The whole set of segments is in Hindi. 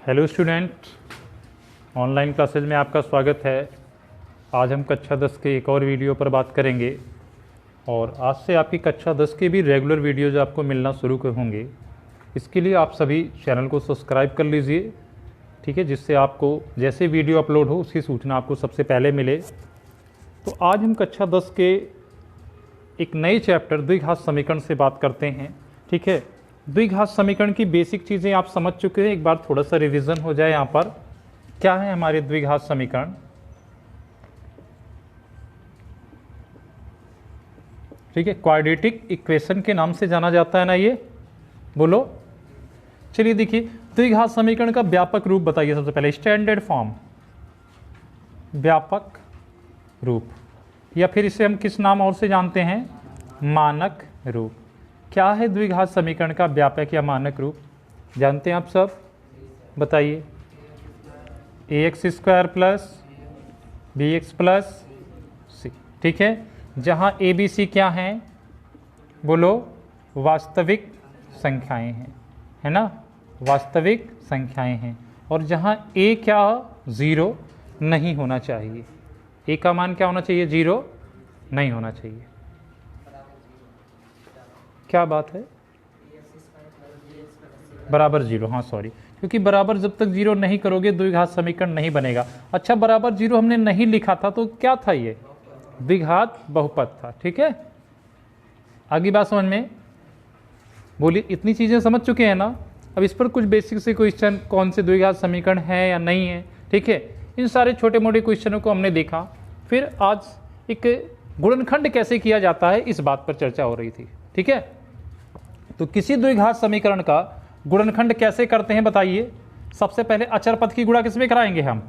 हेलो स्टूडेंट, ऑनलाइन क्लासेज में आपका स्वागत है। आज हम कक्षा 10 के एक और वीडियो पर बात करेंगे और आज से आपकी कक्षा 10 के भी रेगुलर वीडियोज आपको मिलना शुरू होंगे। इसके लिए आप सभी चैनल को सब्सक्राइब कर लीजिए, ठीक है, जिससे आपको जैसे वीडियो अपलोड हो उसकी सूचना आपको सबसे पहले मिले। तो आज हम कक्षा 10 के एक नए चैप्टर द्विघात समीकरण से बात करते हैं, ठीक है। द्विघात समीकरण की बेसिक चीज़ें आप समझ चुके हैं, एक बार थोड़ा सा रिवीजन हो जाए। यहाँ पर क्या है हमारे द्विघात समीकरण, ठीक है, क्वाड्रेटिक इक्वेशन के नाम से जाना जाता है ना, ये बोलो। चलिए देखिए, द्विघात समीकरण का व्यापक रूप बताइए सबसे पहले। स्टैंडर्ड फॉर्म, व्यापक रूप, या फिर इसे हम किस नाम और से जानते हैं, मानक रूप। क्या है द्विघात समीकरण का व्यापक या मानक रूप, जानते हैं आप सब, बताइए। ax square plus bx plus c, ठीक है, जहाँ a b c क्या हैं, बोलो, वास्तविक संख्याएं हैं, है ना, वास्तविक संख्याएं हैं। और जहाँ a क्या 0 नहीं होना चाहिए, a का मान क्या होना चाहिए, 0 नहीं होना चाहिए। क्या बात है, बराबर 0, हाँ सॉरी, क्योंकि बराबर जब तक 0 नहीं करोगे द्विघात समीकरण नहीं बनेगा। अच्छा, बराबर 0 हमने नहीं लिखा था तो क्या था, ये द्विघात बहुपद था, ठीक है। आगे बात समझ में बोलिए, इतनी चीज़ें समझ चुके हैं ना। अब इस पर कुछ बेसिक से क्वेश्चन, कौन से द्विघात समीकरण है या नहीं है, ठीक है, इन सारे छोटे मोटे क्वेश्चनों को हमने देखा। फिर आज एक गुणनखंड कैसे किया जाता है इस बात पर चर्चा हो रही थी, ठीक है। तो किसी द्विघात समीकरण का गुणनखंड कैसे करते हैं बताइए। सबसे पहले अचर पद की गुणा किसमें कराएंगे हम,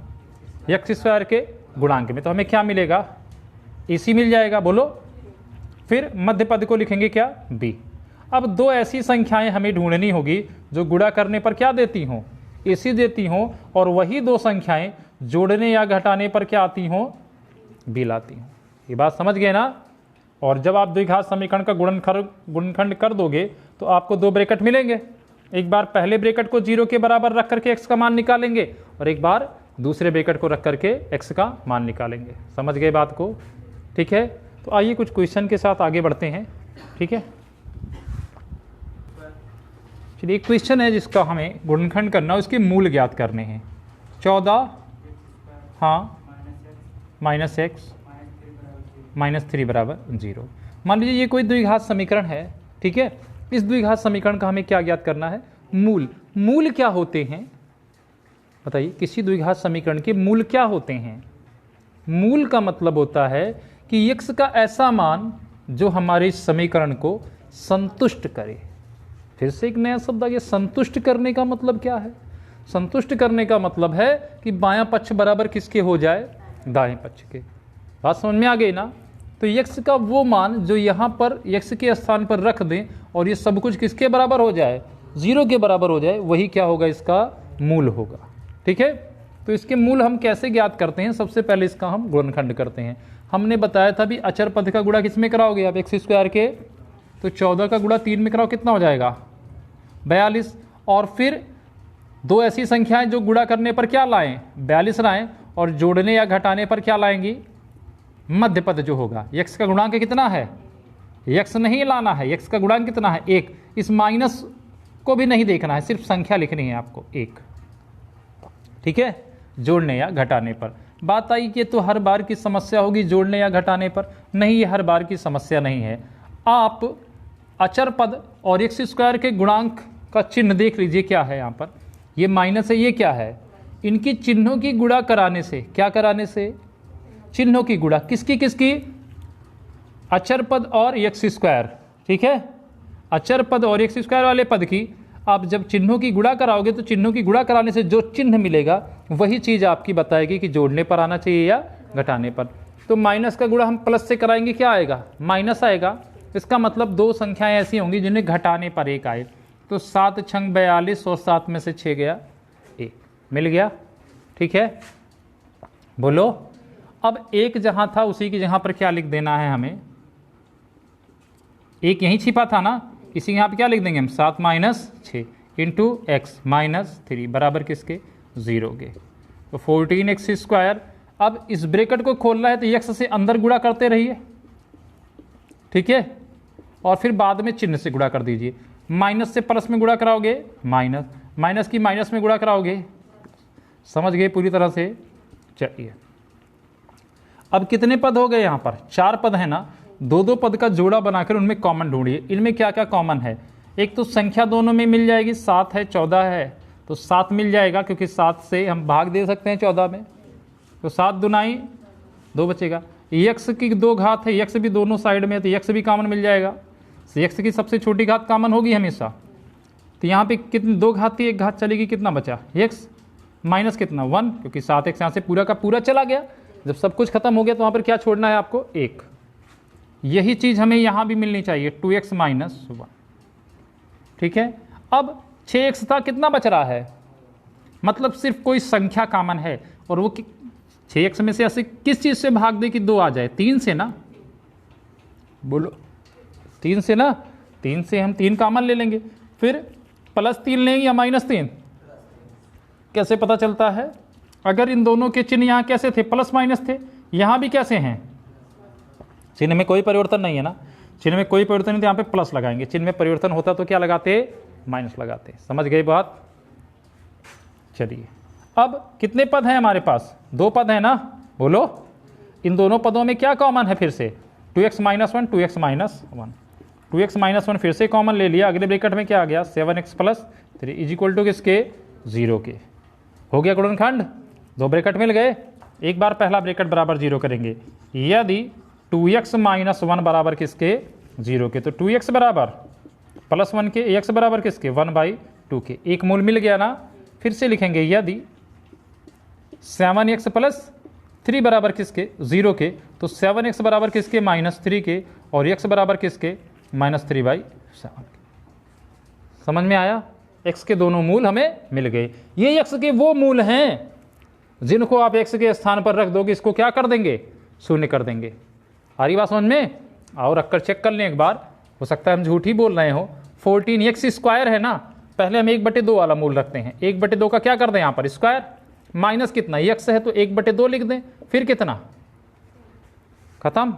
x स्क्वायर के गुणांक में। तो हमें क्या मिलेगा, ac मिल जाएगा, बोलो। फिर मध्य पद को लिखेंगे क्या, b। अब दो ऐसी संख्याएं हमें ढूंढनी होगी जो गुणा करने पर क्या देती हों, ac देती हों, और वही दो संख्याएं जोड़ने या घटाने पर क्या आती हों, b लाती हों। ये बात समझ गए ना। और जब आप द्विघात समीकरण का गुणनखंड कर दोगे तो आपको दो ब्रैकेट मिलेंगे। एक बार पहले ब्रैकेट को 0 के बराबर रख करके x का मान निकालेंगे, और एक बार दूसरे ब्रैकेट को रख करके x का मान निकालेंगे। समझ गए बात को, ठीक है। तो आइए कुछ क्वेश्चन के साथ आगे बढ़ते हैं, ठीक है। चलिए, एक क्वेश्चन है जिसका हमें गुणनखंड करना है, उसके मूल ज्ञात करने हैं। 14 हाँ -x -3 बराबर 0। मान लीजिए ये कोई द्विघात समीकरण है, ठीक है। इस द्विघात समीकरण का हमें क्या ज्ञात करना है, मूल। मूल क्या होते हैं बताइए, किसी द्विघात समीकरण के मूल क्या होते हैं। मूल का मतलब होता है कि x का ऐसा मान जो हमारे इस समीकरण को संतुष्ट करे। फिर से एक नया शब्द आ गया, संतुष्ट करने का मतलब क्या है। संतुष्ट करने का मतलब है कि बायां पक्ष बराबर किसके हो जाए, दाएं पक्ष के। बात समझ में आ गई ना। तो x का वो मान जो यहाँ पर x के स्थान पर रख दें और ये सब कुछ किसके बराबर हो जाए, 0 के बराबर हो जाए, वही क्या होगा, इसका मूल होगा, ठीक है। तो इसके मूल हम कैसे ज्ञात करते हैं, सबसे पहले इसका हम गुणनखंड करते हैं। हमने बताया था भी अचर पद का गुणा किसमें कराओगे आप, x स्क्वायर के। तो 14 का गुणा 3 में कराओ, कितना हो जाएगा, 42। और फिर दो ऐसी संख्याएं जो गुणा करने पर क्या लाएं, 42 लाएं, और जोड़ने या घटाने पर क्या लाएंगी, मध्य पद जो होगा। x का गुणांक कितना है, x नहीं लाना है, x का गुणांक कितना है, 1। इस माइनस को भी नहीं देखना है, सिर्फ संख्या लिखनी है आपको, 1, ठीक है, जोड़ने या घटाने पर। बात आई कि तो हर बार की समस्या होगी जोड़ने या घटाने पर, नहीं, ये हर बार की समस्या नहीं है। आप अचर पद और x स्क्वायर के गुणांक का चिन्ह देख लीजिए, क्या है यहाँ पर, ये माइनस है, ये क्या है, इनकी चिन्हों की गुणा कराने से, क्या कराने से, चिन्हों की गुणा, किसकी किसकी, अचर पद और x स्क्वायर, ठीक है, अचर पद और x स्क्वायर वाले पद की। आप जब चिन्हों की गुणा कराओगे तो चिन्हों की गुणा कराने से जो चिन्ह मिलेगा वही चीज़ आपकी बताएगी कि जोड़ने पर आना चाहिए या घटाने पर। तो माइनस का गुणा हम प्लस से कराएंगे, क्या आएगा, माइनस आएगा। इसका मतलब दो संख्याएं ऐसी होंगी जिन्हें घटाने पर 1 आए। तो 7 छंग 42 और 7 में से 6 गया, 1 मिल गया, ठीक है, बोलो। अब 1 जहां था उसी की जगह पर क्या लिख देना है हमें, 1 यहीं छिपा था ना, इसी यहाँ पे क्या लिख देंगे हम, 7 - 6। इंटू एक्स माइनस 3 बराबर किसके 0 के। तो 14x²। अब इस ब्रैकेट को खोलना है तो x से अंदर गुणा करते रहिए, ठीक है, और फिर बाद में चिन्ह से गुणा कर दीजिए। माइनस से प्लस में गुणा कराओगे माइनस, माइनस की माइनस में गुणा कराओगे, समझ गए पूरी तरह से। चलिए अब कितने पद हो गए यहाँ पर 4 पद है ना, 2-2 पद का जोड़ा बनाकर उनमें कॉमन ढूंढिए। इनमें क्या क्या कॉमन है, एक तो संख्या दोनों में मिल जाएगी, 7 है 14 है तो 7 मिल जाएगा, क्योंकि 7 से हम भाग दे सकते हैं 14 में, तो 7 दुनाई 2 बचेगा। x की 2 घात है, x भी दोनों साइड में है तो x भी कॉमन मिल जाएगा। x की सबसे छोटी घात कॉमन होगी हमेशा, तो यहाँ पे कितनी 2 घात थी, 1 घात चलेगी, कितना बचा x माइनस कितना 1, क्योंकि 7x यहाँ से पूरा का पूरा चला गया। जब सब कुछ खत्म हो गया तो वहाँ पर क्या छोड़ना है आपको 1। यही चीज़ हमें यहाँ भी मिलनी चाहिए 2x माइनस 1, ठीक है। अब 6x था, कितना बच रहा है, मतलब सिर्फ कोई संख्या कॉमन है, और वो 6x में से ऐसे किस चीज़ से भाग दे कि 2 आ जाए, 3 से ना, बोलो 3 से ना, 3 से हम 3 कॉमन ले लेंगे, फिर +3 लेंगे या -3, कैसे पता चलता है, अगर इन दोनों के चिन्ह यहाँ कैसे थे प्लस माइनस थे, यहाँ भी कैसे हैं, चिन्ह में कोई परिवर्तन नहीं है ना, चिन्ह में कोई परिवर्तन नहीं तो यहाँ पे प्लस लगाएंगे, चिन्ह में परिवर्तन होता तो क्या लगाते माइनस लगाते, समझ गए बात। चलिए अब कितने पद हैं हमारे पास, 2 पद हैं ना, बोलो इन दोनों पदों में क्या कॉमन है, फिर से 2x minus 1 2x minus 1, 2x minus 1 फिर से कॉमन ले लिया, अगले ब्रैकेट में क्या आ गया 7x + 3 इज इक्वल टू किसके 0 के। हो गया गुणनखंड, 2 ब्रैकेट मिल गए। एक बार पहला ब्रैकेट बराबर 0 करेंगे, यदि 2x माइनस 1 बराबर किसके 0 के, तो 2x बराबर +1 के, x बराबर किसके 1/2 के, एक मूल मिल गया ना। फिर से लिखेंगे यदि 7x + 3 बराबर किसके 0 के, तो 7x बराबर किसके -3 के, और x बराबर किसके -3/7। समझ में आया, x के दोनों मूल हमें मिल गए। ये x के वो मूल हैं जिनको आप x के स्थान पर रख दोगे, इसको क्या कर देंगे 0 कर देंगे। आ रही बात समझ में, और रखकर चेक कर लें एक बार, हो सकता है हम झूठ ही बोल रहे हो। 14x² है ना, पहले हम 1/2 वाला मूल रखते हैं, 1/2 का क्या कर दें यहाँ पर स्क्वायर, माइनस कितना x है तो 1/2 लिख दें, फिर कितना खत्म,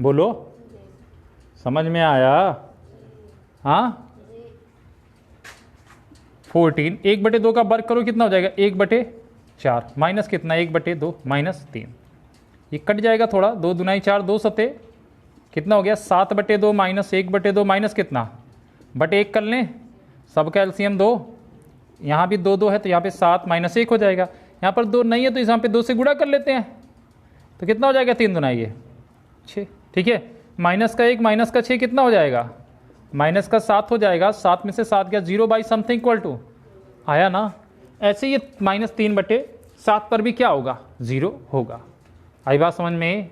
बोलो समझ में आया। हाँ 14 1/2 का वर्ग करो कितना हो जाएगा 1/4, माइनस कितना 1/2 -3, ये कट जाएगा थोड़ा, 2 दूनाई 4 2 सते कितना हो गया 7/2 माइनस 1/2 माइनस कितना /1 कर लें, सबका एलसीएम 2, यहाँ भी 2 2 है तो यहाँ पे 7 -1 हो जाएगा, यहाँ पर 2 नहीं है तो यहाँ पे 2 से गुणा कर लेते हैं, तो कितना हो जाएगा 3 दूनाई 6, ठीक है। माइनस का 1 माइनस का 6 कितना हो जाएगा, माइनस का 7 हो जाएगा, 7 में से 7 गया 0/समथिंग इक्वल टू आया ना। ऐसे ये -3/7 पर भी क्या होगा 0 होगा। आई बात समझ में,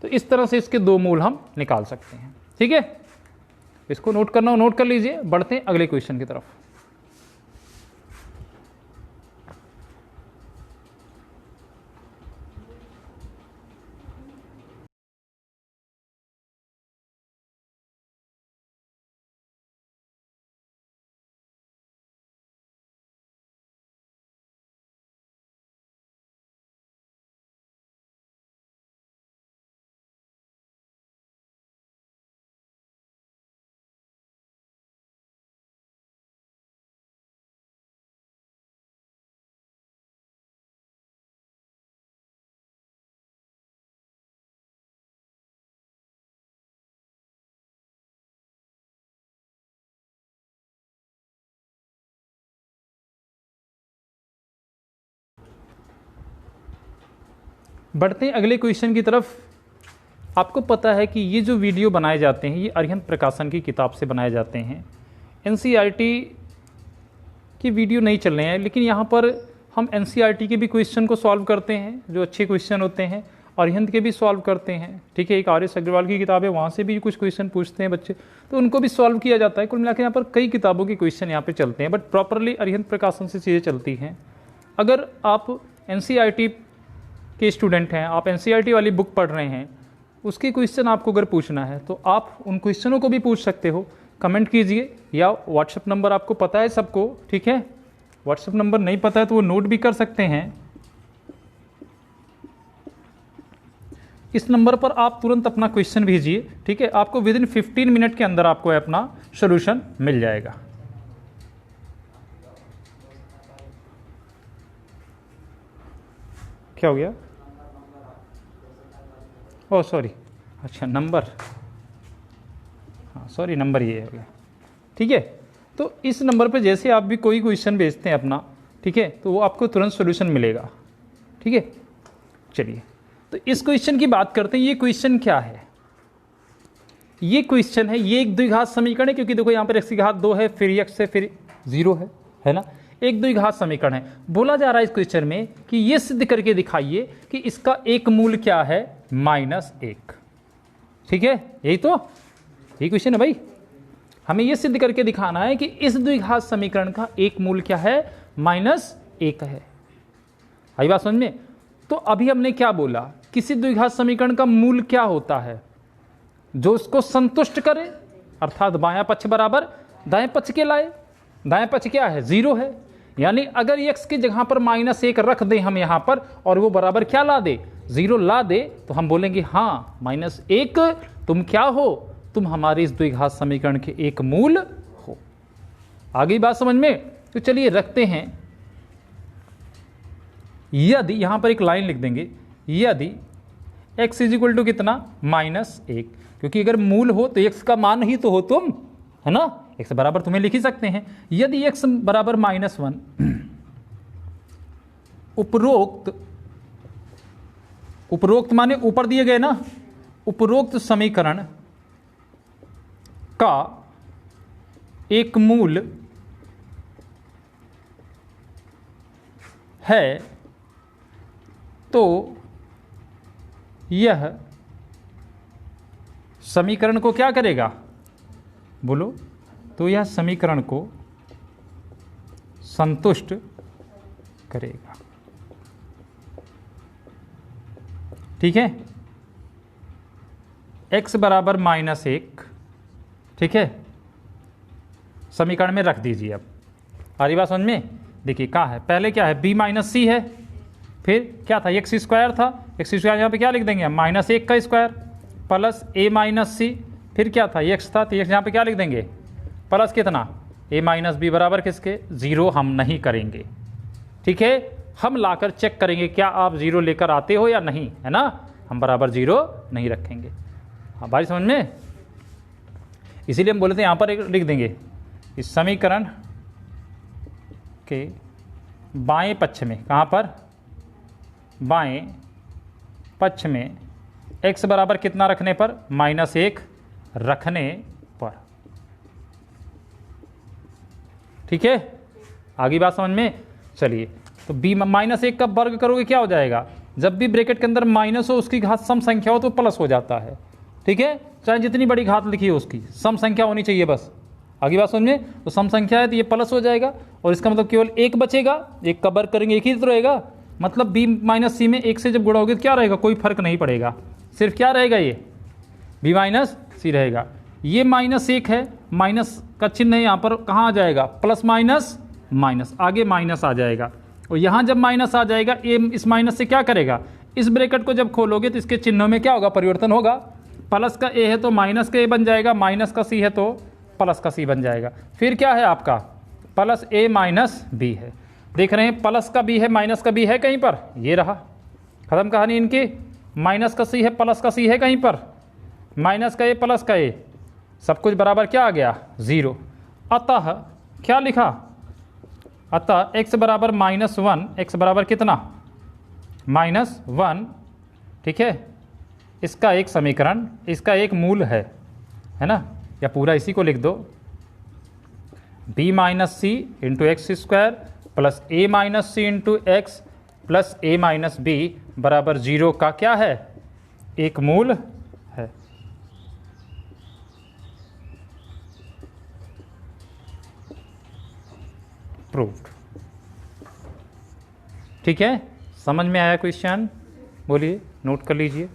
तो इस तरह से इसके 2 मूल हम निकाल सकते हैं, ठीक है। इसको नोट करना हो नोट कर लीजिए, बढ़ते हैं अगले क्वेश्चन की तरफ। बढ़ते हैं अगले क्वेश्चन की तरफ। आपको पता है कि ये जो वीडियो बनाए जाते हैं ये अरिहंत प्रकाशन की किताब से बनाए जाते हैं। एनसीईआरटी की वीडियो नहीं चल रहे हैं, लेकिन यहाँ पर हम एनसीईआरटी के भी क्वेश्चन को सॉल्व करते हैं, जो अच्छे क्वेश्चन होते हैं, अरिहंत के भी सॉल्व करते हैं, ठीक है। एक आर.एस. अग्रवाल की किताब है, वहाँ से भी कुछ क्वेश्चन पूछते हैं बच्चे, तो उनको भी सॉल्व किया जाता है। कुल मिलाकर यहाँ पर कई किताबों के क्वेश्चन यहाँ पे चलते हैं, बट प्रॉपरली अरिहंत प्रकाशन से चीज़ें चलती हैं। अगर आप एनसीईआरटी के स्टूडेंट हैं, आप एनसीईआरटी वाली बुक पढ़ रहे हैं, उसके क्वेश्चन आपको अगर पूछना है तो आप उन क्वेश्चनों को भी पूछ सकते हो, कमेंट कीजिए, या व्हाट्सएप नंबर आपको पता है सबको, ठीक है। व्हाट्सएप नंबर नहीं पता है तो वो नोट भी कर सकते हैं। इस नंबर पर आप तुरंत अपना क्वेश्चन भेजिए, ठीक है। आपको विद इन 15 मिनट के अंदर आपको अपना सॉल्यूशन मिल जाएगा। क्या हो गया? ओह सॉरी, अच्छा नंबर, हाँ सॉरी, नंबर ये हो गया, ठीक है। तो इस नंबर पे जैसे आप भी कोई क्वेश्चन भेजते हैं अपना, ठीक है, तो वो आपको तुरंत सॉल्यूशन मिलेगा, ठीक है। चलिए, तो इस क्वेश्चन की बात करते हैं। ये क्वेश्चन क्या है? ये क्वेश्चन है, ये एक द्विघात समीकरण है, क्योंकि देखो यहाँ पर x की घात 2 है, फिर x है, फिर 0 है ना। एक द्विघात समीकरण है। बोला जा रहा है इस क्वेश्चन में कि ये सिद्ध करके दिखाइए कि इसका एक मूल क्या है, -1, ठीक है। यही तो यही क्वेश्चन है भाई। हमें ये सिद्ध करके दिखाना है कि इस द्विघात समीकरण का एक मूल क्या है, -1 है। आई बात समझ में? तो अभी हमने क्या बोला, किसी द्विघात समीकरण का मूल क्या होता है, जो उसको संतुष्ट करे, अर्थात बायां पक्ष बराबर दाएं पक्ष के लाए। दाएं पक्ष क्या है, 0 है। यानी अगर x की जगह पर -1 रख दें हम यहाँ पर, और वो बराबर क्या ला दे, 0 ला दे, तो हम बोलेंगे हाँ -1 तुम क्या हो, तुम हमारे इस द्विघात समीकरण के एक मूल हो। आगे बात समझ में? तो चलिए रखते हैं। यदि यहां पर एक लाइन लिख देंगे, यदि x इज कितना, -1, क्योंकि अगर मूल हो तो x का मान ही तो हो तुम, है ना। x बराबर तुम्हें लिख ही सकते हैं। यदि x बराबर -1, उपरोक्त माने ऊपर दिए गए ना, उपरोक्त समीकरण का एक मूल है, तो यह समीकरण को क्या करेगा, बोलो, तो यह समीकरण को संतुष्ट करेगा, ठीक है। x बराबर -1, ठीक है, समीकरण में रख दीजिए। अब आ रही बात समझ में? देखिए क्या है, पहले क्या है, b - c है, फिर क्या था, x² था, x² यहाँ पे क्या लिख देंगे, -1 का स्क्वायर प्लस a - c, फिर क्या था, x था, तो x यहाँ पे क्या लिख देंगे, प्लस कितना, a - b बराबर किसके, 0 हम नहीं करेंगे, ठीक है। हम लाकर चेक करेंगे क्या आप 0 लेकर आते हो या नहीं, है ना। हम बराबर 0 नहीं रखेंगे। हाँ भाई समझ में? इसीलिए हम बोले थे यहाँ पर एक लिख देंगे, इस समीकरण के बाएं पक्ष में, कहाँ पर, बाएं पक्ष में x बराबर कितना रखने पर, -1 रखने पर, ठीक है। आगे बात समझ में? चलिए, तो b -1 का वर्ग करोगे क्या हो जाएगा, जब भी ब्रैकेट के अंदर माइनस हो उसकी घात सम संख्या हो तो प्लस हो जाता है, ठीक है। चाहे जितनी बड़ी घात लिखी हो उसकी सम संख्या होनी चाहिए बस। आगे बात समझ में? तो सम संख्या है तो ये प्लस हो जाएगा, और इसका मतलब केवल एक बचेगा, एक का वर्ग करेंगे एक ही तो रहेगा, मतलब b - c में 1 से जब गुणा तो क्या रहेगा, कोई फर्क नहीं पड़ेगा, सिर्फ क्या रहेगा, ये b - c रहेगा। ये -1 है, माइनस का चिन्ह है यहाँ पर, कहाँ आ जाएगा, प्लस माइनस, आगे माइनस आ जाएगा, और यहाँ जब माइनस आ जाएगा ये इस माइनस से क्या करेगा, इस ब्रैकेट को जब खोलोगे तो इसके चिन्हों में क्या होगा, परिवर्तन होगा। प्लस का a है तो माइनस का a बन जाएगा, माइनस का c है तो प्लस का c बन जाएगा। फिर क्या है आपका, प्लस a - b है। देख रहे हैं, प्लस का b है, माइनस का b है कहीं पर, ये रहा, खत्म कहानी इनकी। माइनस का c है, प्लस का c है कहीं पर, माइनस का a प्लस का a, सब कुछ बराबर क्या आ गया, 0। अतः क्या लिखा, अतः x बराबर -1, x बराबर कितना, -1, ठीक है। इसका एक समीकरण, इसका एक मूल है ना, या पूरा इसी को लिख दो, b - c into x² plus a - c into x plus a - b बराबर 0 का क्या है, एक मूल है। प्रूव्ड, ठीक है। समझ में आया क्वेश्चन? बोलिए, नोट कर लीजिए।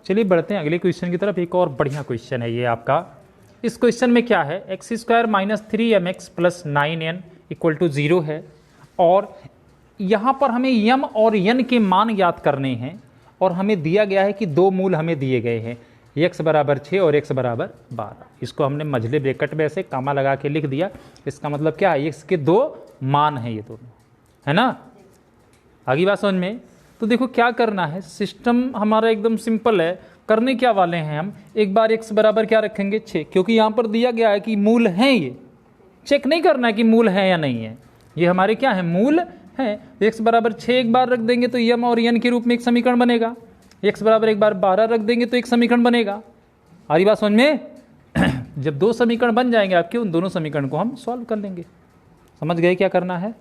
चलिए बढ़ते हैं अगले क्वेश्चन की तरफ। एक और बढ़िया क्वेश्चन है ये आपका। इस क्वेश्चन में क्या है, x square minus 3mx plus 9n equal to 0 है और यहाँ पर हमें यम और यन के मान ज्ञात करने हैं और हमें दिया गया है कि दो मूल हमें दिए गए हैं, x बराबर 6 और x बराबर 12। इसको हमने मझले ब्रैकेट में ऐसे कामा लगा के लिख दिया। इसका मतलब क्या है, x के दो मान हैं ये दोनों, है ना। आगे बात समझ में। तो देखो क्या करना है, सिस्टम हमारा एकदम सिंपल है। करने क्या वाले हैं हम, एक बार x बराबर क्या रखेंगे 6, क्योंकि यहाँ पर दिया गया है कि मूल हैं। ये चेक नहीं करना है कि मूल है या नहीं है, ये हमारे क्या है, मूल हैं। x बराबर 6 एक बार रख देंगे तो यम और यन के रूप में एक समीकरण बनेगा। x बराबर एक बार 12 रख देंगे तो एक समीकरण बनेगा। आ रही बात समझ में। जब दो समीकरण बन जाएंगे आपके, उन दोनों समीकरण को हम सॉल्व कर लेंगे। समझ गए क्या करना है।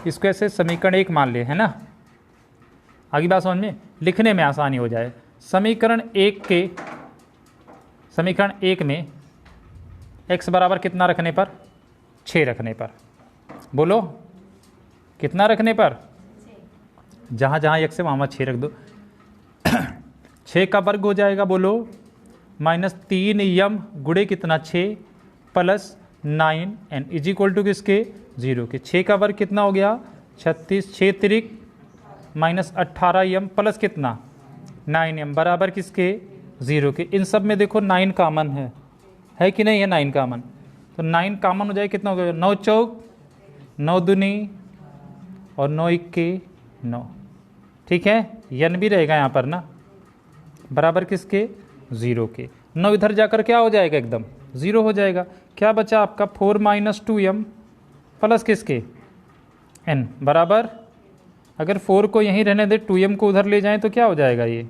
इसको ऐसे समीकरण 1 मान ले, है ना। आगे बात समझ में, लिखने में आसानी हो जाए। समीकरण 1 में x बराबर कितना रखने पर, 6 रखने पर, बोलो कितना रखने पर, जहाँ जहाँ x है वहाँ 6 रख दो। 6 का वर्ग हो जाएगा, बोलो माइनस 3m गुणे कितना 6 plus 9n is equal to किसके, 0 के। 6 का वर्ग कितना हो गया 36, 6 तिरिक माइनस 18m प्लस कितना 9m बराबर किसके, 0 के। इन सब में देखो 9 कामन है कि नहीं है, 9 कामन। तो 9 कामन हो जाए, कितना हो गया 9 चौक 9 दूनी और 9 इक्के 9, ठीक है। यन भी रहेगा यहाँ पर ना, बराबर किसके, 0 के। 9 इधर जाकर क्या हो जाएगा, एकदम 0 हो जाएगा। क्या बचा आपका 4 माइनस 2m प्लस किसके n बराबर, अगर 4 को यहीं रहने दे 2m को उधर ले जाएं तो क्या हो जाएगा, ये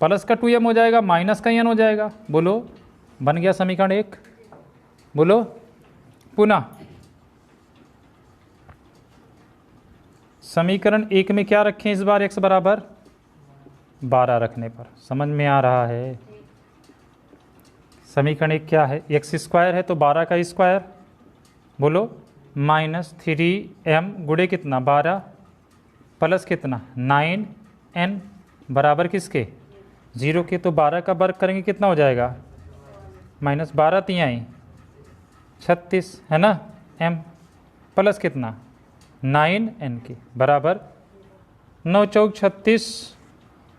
प्लस का 2m हो जाएगा, माइनस का n हो जाएगा। बोलो बन गया समीकरण 1। बोलो पुनः समीकरण 1 में क्या रखें इस बार, x बराबर 12 रखने पर। समझ में आ रहा है। समीकरण 1 क्या है, x स्क्वायर है तो 12 का स्क्वायर, बोलो माइनस 3m गुणे कितना 12 प्लस कितना 9n बराबर किसके, 0 के। तो 12 का वर्ग करेंगे कितना हो जाएगा, माइनस 12 तिहाई 36, है ना, m प्लस कितना 9n के बराबर 9 चौक 36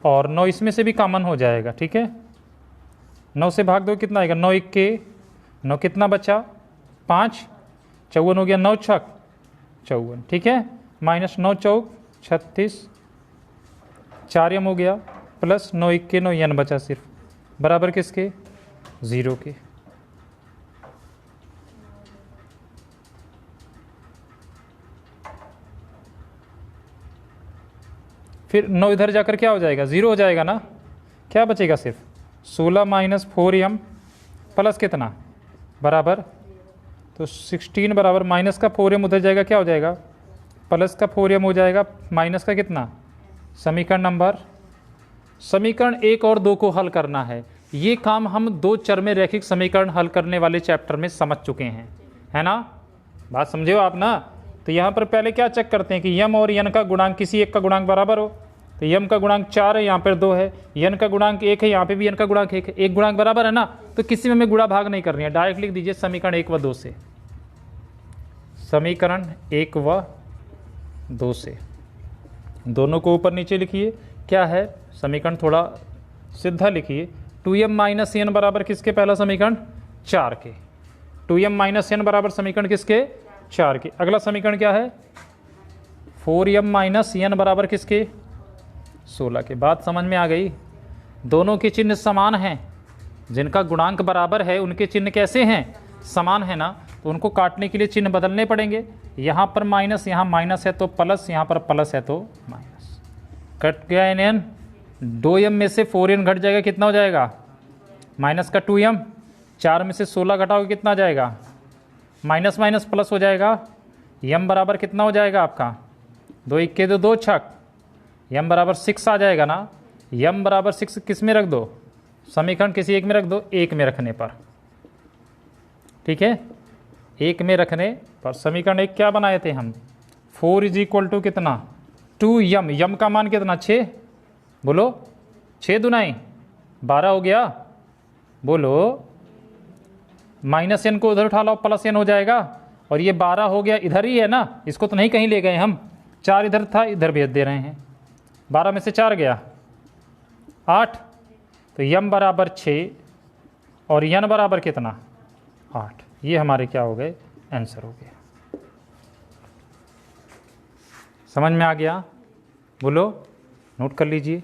और 9 इसमें से भी कॉमन हो जाएगा, ठीक है। 9 से भाग दो कितना आएगा, 9 इक्के 9 कितना बचा 5, 54 हो गया, 9 छक 54, ठीक है। माइनस 9 चौक 36, 4m हो गया प्लस 9 इक्के 9 n बचा सिर्फ, बराबर किसके, 0 के। फिर 9 इधर जाकर क्या हो जाएगा, 0 हो जाएगा ना। क्या बचेगा, सिर्फ 16 माइनस 4m प्लस कितना बराबर, तो 16 बराबर माइनस का 4m उधर जाएगा, क्या हो जाएगा प्लस का 4m हो जाएगा, माइनस का कितना। समीकरण 1 और 2 को हल करना है। ये काम हम 2 चर में रैखिक समीकरण हल करने वाले चैप्टर में समझ चुके हैं, है ना। बात समझे हो आप ना। तो यहाँ पर पहले क्या चेक करते हैं कि यम और यन का गुणांक किसी एक का गुणांक बराबर हो। तो यम का गुणांक 4 है, यहाँ पर 2 है। यन का गुणांक 1 है, यहाँ पे भी यन का गुणांक 1 है। एक गुणांक बराबर है ना, तो किसी में हमें गुणा भाग नहीं करनी है, डायरेक्ट लिख दीजिए समीकरण 1 व 2 से। समीकरण 1 व 2 से दोनों को ऊपर नीचे लिखिए। क्या है समीकरण, थोड़ा सीधा लिखिए। 2m माइनस n बराबर किसके, पहला समीकरण 4 के। 2m माइनस n बराबर समीकरण किसके, 4 के। अगला समीकरण क्या है, 4m माइनस n बराबर किसके, 16 के। बात समझ में आ गई। दोनों के चिन्ह समान हैं, जिनका गुणांक बराबर है उनके चिन्ह कैसे हैं, समान है ना। तो उनको काटने के लिए चिन्ह बदलने पड़ेंगे। यहाँ पर माइनस, यहाँ माइनस है तो प्लस, यहाँ पर प्लस है तो माइनस। कट गया n, 2m में से 4n घट जाएगा, कितना हो जाएगा माइनस का 2m। 4 में से 16 घटाओगे कितना जाएगा, माइनस माइनस प्लस हो जाएगा। m बराबर कितना हो जाएगा आपका, 2 इक्के 2 2 छक, m बराबर 6 आ जाएगा ना। m बराबर 6 किस में रख दो, समीकरण किसी एक में रख दो, एक में रखने पर, ठीक है। एक में रखने पर समीकरण 1 क्या बनाए थे हम, 4 इज इक्वल टू कितना 2 यम, यम का मान कितना 6, बोलो 6 दुनाई 12 हो गया, बोलो माइनस एन को उधर उठा लो प्लस एन हो जाएगा, और ये 12 हो गया, इधर ही है ना, इसको तो नहीं कहीं ले गए हम, 4 इधर था इधर भेज दे रहे हैं, 12 में से 4 गया 8, तो यम बराबर 6 और यन बराबर कितना 8, ये हमारे क्या हो गए आंसर हो गया। समझ में आ गया, बोलो नोट कर लीजिए।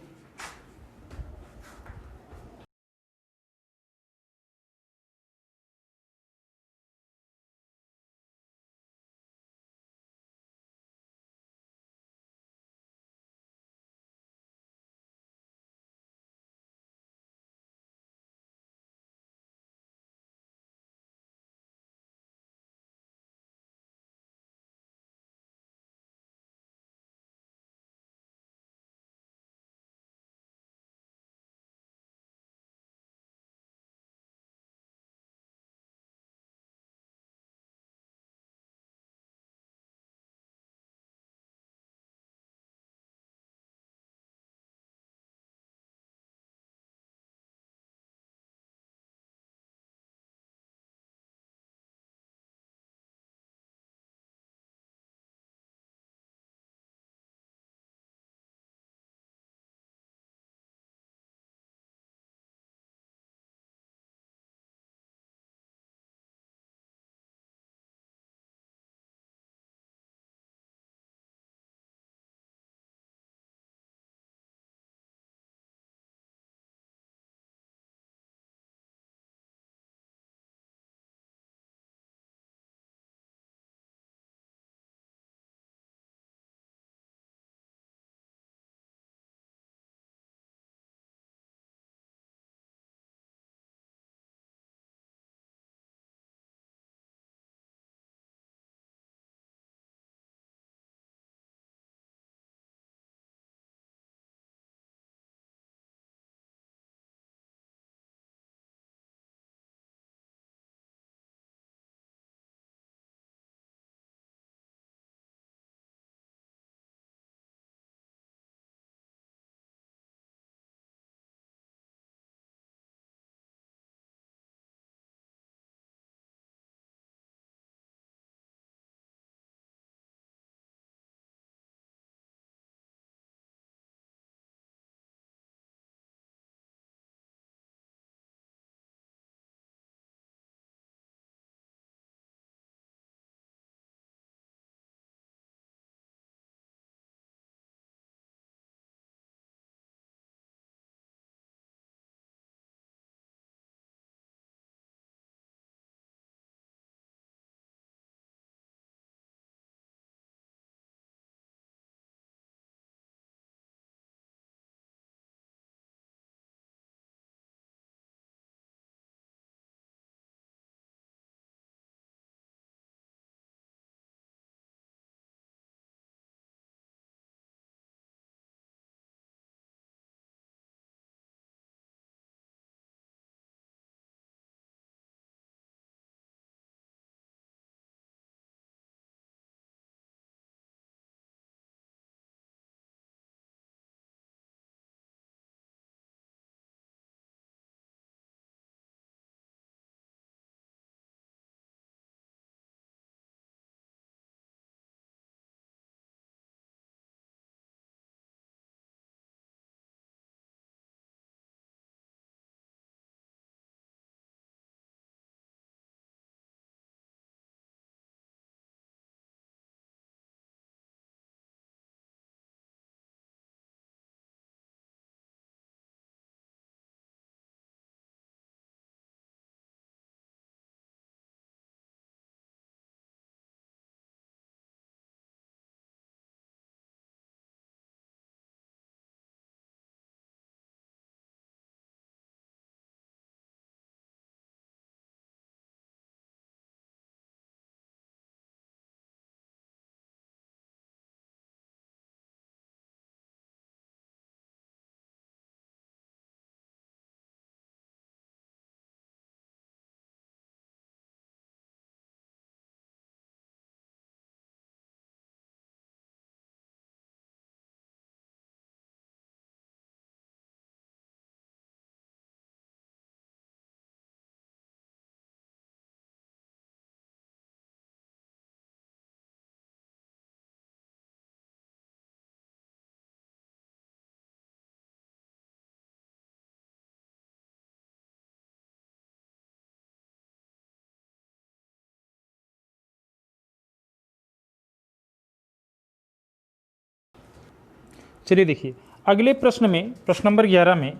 चलिए देखिए अगले प्रश्न में, प्रश्न नंबर 11 में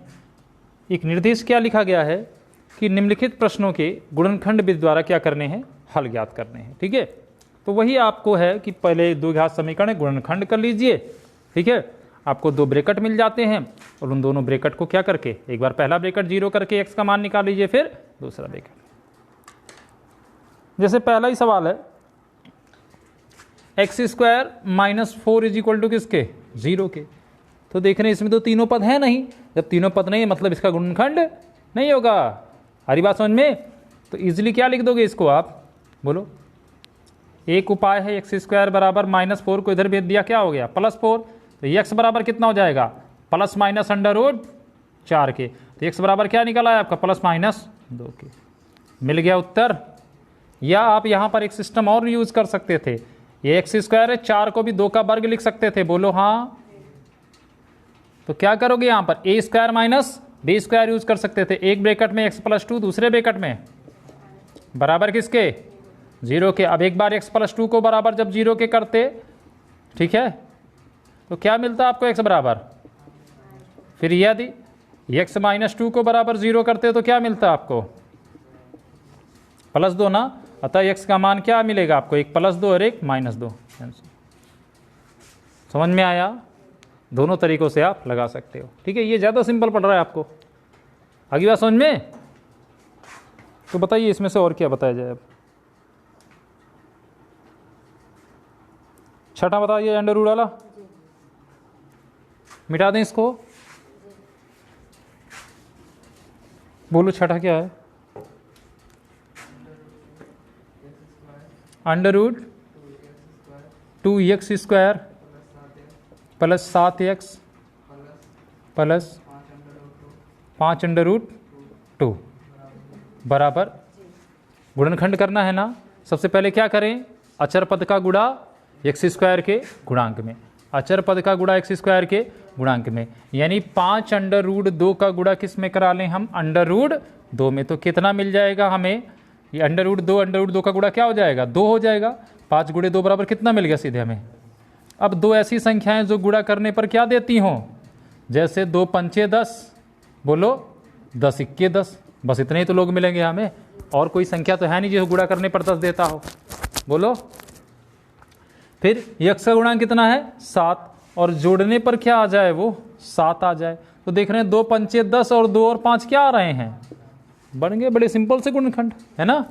एक निर्देश क्या लिखा गया है कि निम्नलिखित प्रश्नों के गुणनखंड विधि द्वारा क्या करने हैं, हल ज्ञात करने हैं। ठीक है, तो वही आपको है कि पहले द्विघात समीकरण गुणनखंड कर लीजिए। ठीक है, आपको 2 ब्रैकेट मिल जाते हैं और उन दोनों ब्रैकेट को क्या करके, एक बार पहला ब्रैकेट 0 करके x का मान निकाल लीजिए, फिर दूसरा ब्रैकेट। जैसे पहला ही सवाल है x² - 4 = किसके, 0 के। तो देख रहे हैं इसमें तो तीनों पद हैं नहीं, जब तीनों पद नहीं है मतलब इसका गुणनखंड नहीं होगा। हरी बात समझ में? तो इजीली क्या लिख दोगे इसको आप, बोलो। एक उपाय है x² = -4 को इधर भेज दिया, क्या हो गया, +4। तो x बराबर कितना हो जाएगा, ±√4 के। तो x बराबर क्या निकला है आपका, ±2 के। मिल गया उत्तर। या आप यहाँ पर एक सिस्टम और यूज कर सकते थे, ये x² है, 4 को भी 2 का वर्ग लिख सकते थे, बोलो हाँ। तो क्या करोगे यहाँ पर, a² - b² यूज कर सकते थे। एक ब्रैकेट में x + 2, दूसरे ब्रैकेट में बराबर किसके, 0 के। अब एक बार x + 2 को बराबर जब 0 के करते, ठीक है, तो क्या मिलता आपको x बराबर, फिर यदि x - 2 को बराबर 0 करते तो क्या मिलता आपको, +2 ना। अतः x का मान क्या मिलेगा आपको, एक +2 और एक -2। समझ में आया? दोनों तरीकों से आप लगा सकते हो। ठीक है, ये ज़्यादा सिंपल पड़ रहा है आपको। आगे बात समझ में? तो बताइए इसमें से और क्या बताया जाए अब। छठा बताइए, अंडर रूट वाला मिटा दें इसको, बोलो छठा क्या है, √2x² + 7x + 5√2 बराबर, गुणनखंड करना है ना। सबसे पहले क्या करें, अचर पद का गुणा x² के गुणांक में, अचर पद का गुणा x² के गुणांक में, यानी 5√2 का गुणा किस में करा लें हम, √2 में। तो कितना मिल जाएगा हमें, ये √2 का गुणा क्या हो जाएगा, 2 हो जाएगा। 5 × 2 बराबर कितना मिल गया सीधे हमें। अब 2 ऐसी संख्याएं जो गुणा करने पर क्या देती हों, जैसे 2 पंचे 10, बोलो 10 इक्के 10, बस इतने ही तो लोग मिलेंगे हमें, और कोई संख्या तो है नहीं जो गुणा करने पर 10 देता हो, बोलो। फिर x का गुणांक कितना है, 7, और जोड़ने पर क्या आ जाए, वो 7 आ जाए। तो देख रहे हैं 2 पंचे 10 और 2 और 5 क्या आ रहे हैं, बन गए बड़े सिंपल से गुणनखंड, है ना।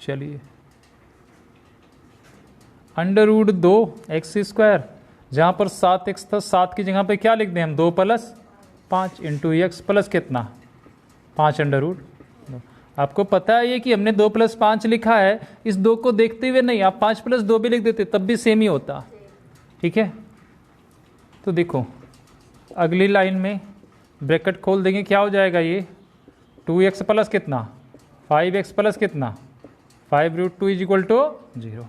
चलिए √2x², जहाँ पर 7x था, 7 की जगह पे क्या लिख दें हम, 2 + 5 × x प्लस कितना, 5√2। आपको पता है ये कि हमने 2 + 5 लिखा है, इस 2 को देखते हुए नहीं, आप 5 + 2 भी लिख देते तब भी सेम ही होता। ठीक है, तो देखो अगली लाइन में ब्रैकेट खोल देंगे, क्या हो जाएगा ये, 2x प्लस कितना, 5x प्लस कितना, 5√2 = 0।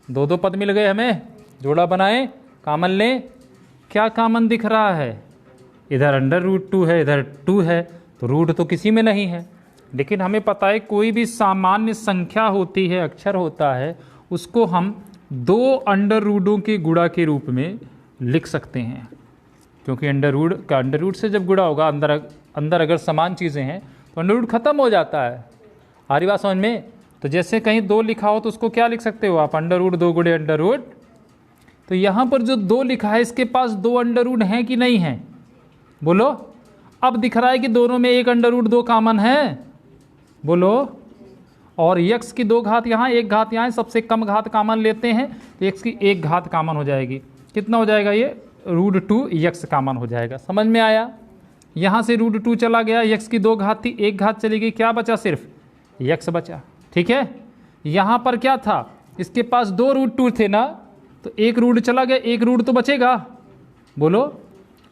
2 पद मिल गए हमें, जोड़ा बनाएं, कॉमन लें, क्या कॉमन दिख रहा है, इधर √2 है, इधर 2 है, तो रूट तो किसी में नहीं है। लेकिन हमें पता है कोई भी सामान्य संख्या होती है, अक्षर होता है, उसको हम 2 अंडर रूटों के गुणा के रूप में लिख सकते हैं, क्योंकि अंडर रूट से जब गुणा होगा, अंदर अगर समान चीज़ें हैं तो अंडर रूट खत्म हो जाता है। हमारी बात समझ में? तो जैसे कहीं 2 लिखा हो तो उसको क्या लिख सकते हो आप, √2 × अंडर रूट। तो यहाँ पर जो 2 लिखा है इसके पास 2 अंडर रूट हैं कि नहीं है, बोलो। अब दिख रहा है कि दोनों में एक √2 कॉमन है, बोलो। और x की 2 घात यहाँ, 1 घात यहाँ, सबसे कम घात कॉमन लेते हैं तो x की 1 घात कॉमन हो जाएगी। कितना हो जाएगा ये, √2x कॉमन हो जाएगा। समझ में आया? यहाँ से √2 चला गया, x की 2 घात थी, 1 घात चली गई, क्या बचा, सिर्फ x बचा। ठीक है, यहाँ पर क्या था, इसके पास 2 √2 थे ना, तो 1 रूट चला गया, 1 रूट तो बचेगा, बोलो।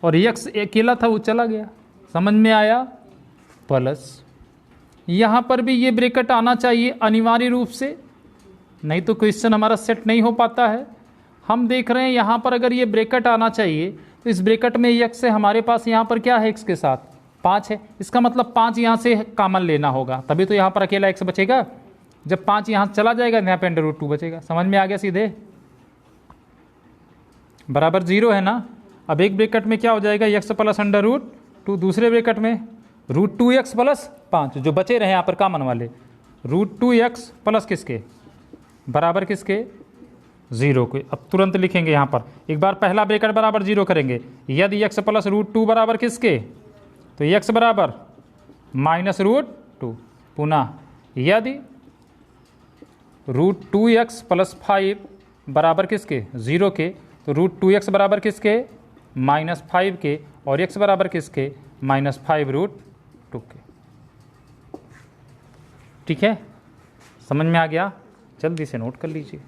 और x अकेला था, वो चला गया। समझ में आया? प्लस यहाँ पर भी ये ब्रैकेट आना चाहिए अनिवार्य रूप से, नहीं तो क्वेश्चन हमारा सेट नहीं हो पाता है। हम देख रहे हैं यहाँ पर अगर ये ब्रैकेट आना चाहिए तो इस ब्रैकेट में x से हमारे पास यहाँ पर क्या है, x के साथ 5 है, इसका मतलब 5 यहाँ से कॉमन लेना होगा, तभी तो यहाँ पर अकेला x बचेगा। जब 5 यहाँ चला जाएगा, यहाँ पे √2 बचेगा। समझ में आ गया सीधे, बराबर 0 है ना। अब एक ब्रैकेट में क्या हो जाएगा, x plus under root two, दूसरे ब्रैकेट में रूट 2x प्लस 5, जो बचे रहे यहाँ पर कॉमन वाले, रूट 2x प्लस किसके बराबर किसके 0 के। अब तुरंत लिखेंगे यहाँ पर, एक बार पहला ब्रैकेट बराबर 0 करेंगे, यदि x प्लस रूट 2 बराबर किसके, तो x बराबर माइनस रूट 2, पुनः यदि रूट 2x प्लस 5 बराबर किसके 0 के, तो रूट 2x बराबर किसके माइनस 5 के, और x बराबर किसके माइनस 5 रूट 2 के। ठीक है, समझ में आ गया, जल्दी से नोट कर लीजिए।